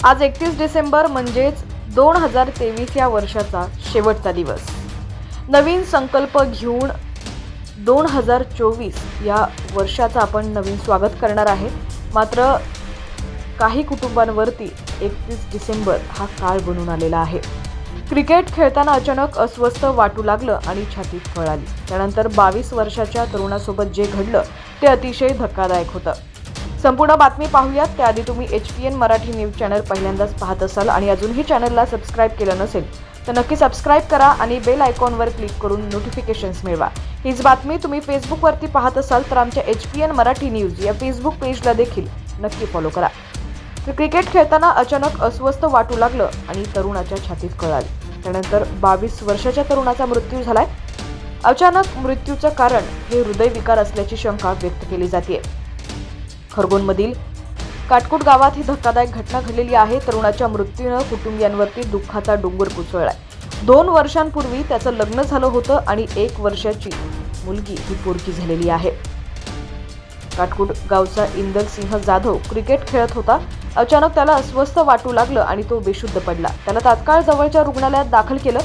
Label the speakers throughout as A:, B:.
A: आज 31 डिसेंबर म्हणजेच 2023 या वर्षाचा शेवटचा दिवस. नवीन संकल्प घेऊन 2024 या वर्षाचं आपण नवीन स्वागत करणार आहे. मात्र काही कुटुंबांवरती 31 डिसेंबर हा काळ बनून आलेला आहे. क्रिकेट खेळताना अचानक अस्वस्थ वाटू लागलं आणि छातीत कळ आली. त्यानंतर 22 वर्षाच्या तरुणासोबत जे घडलं ते अतिशय धक्कादायक होतं. संपूर्ण बातमी पाहूयात. त्याआधी तुम्ही HPN मराठी न्यूज चॅनल पहिल्यांदाच पाहत असाल आणि अजूनही चॅनलला सबस्क्राईब केलं नसेल तर नक्की सबस्क्राईब करा आणि बेल आयकॉनवर क्लिक करून नोटिफिकेशन्स मिळवा. हीच बातमी तुम्ही फेसबुकवरती पाहत असाल तर आमच्या HPN मराठी न्यूज या फेसबुक पेजला देखील नक्की फॉलो करा. तर क्रिकेट खेळताना अचानक अस्वस्थ वाटू लागलं आणि तरुणाच्या छातीत कळ आली. त्यानंतर 22 वर्षाच्या तरुणाचा मृत्यू झालाय. अचानक मृत्यूचं कारण हे हृदयविकार असल्याची शंका व्यक्त केली जाते. खरगोनमधील काटकुट गावात ही धक्कादायक घटना घडलेली आहे. तरुणाच्या मृत्यूनं कुटुंबियांवरती दुःखाचा डोंगर कोसळलाय. 2 वर्षांपूर्वी त्याचं लग्न झालं होतं आणि 1 वर्षाची मुलगी ही पोरकी झालेली आहे. काटकुट गावचा इंदल सिंह जाधव क्रिकेट खेळत होता. अचानक त्याला अस्वस्थ वाटू लागलं आणि तो बेशुद्ध पडला. त्याला तात्काळ जवळच्या रुग्णालयात दाखल केलं.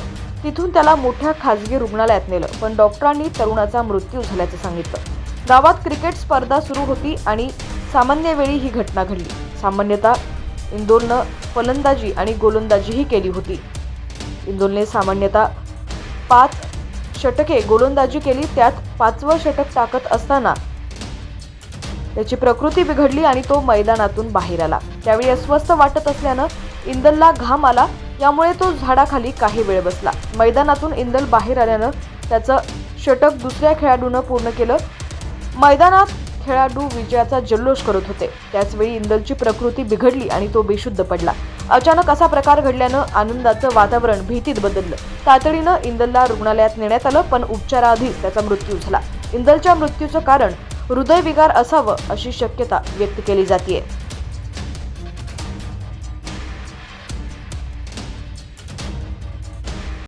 A: तिथून त्याला मोठ्या खासगी रुग्णालयात नेलं, पण डॉक्टरांनी तरुणाचा मृत्यू झाल्याचं सांगितलं. गावात क्रिकेट स्पर्धा सुरू होती आणि सामान्य वेळी ही घटना घडली. सामान्यतः इंदोलनं फलंदाजी आणि गोलंदाजीही केली होती. इंदोलने सामान्यतः 5 षटके गोलंदाजी केली. त्यात 5वं षटक टाकत असताना त्याची प्रकृती बिघडली आणि तो मैदानातून बाहेर आला. त्यावेळी अस्वस्थ वाटत असल्यानं इंदलला घाम आला. यामुळे तो झाडाखाली काही वेळ बसला. मैदानातून इंदल बाहेर आल्यानं त्याचं षटक दुसऱ्या खेळाडूनं पूर्ण केलं. मैदानात खेळाडू विजयाचा जल्लोष करत होते. त्याचवेळी इंदलची प्रकृती बिघडली आणि तो बेशुद्ध पडला. अचानक असा प्रकार घडल्यानं आनंदाचं वातावरण भीतीत बदललं. तातडीनं इंदलला रुग्णालयात नेण्यात आलं, पण उपचाराआधीच त्याचा मृत्यू झाला. इंदलच्या मृत्यूचं कारण हृदयविकार असावं अशी शक्यता व्यक्त केली जाते.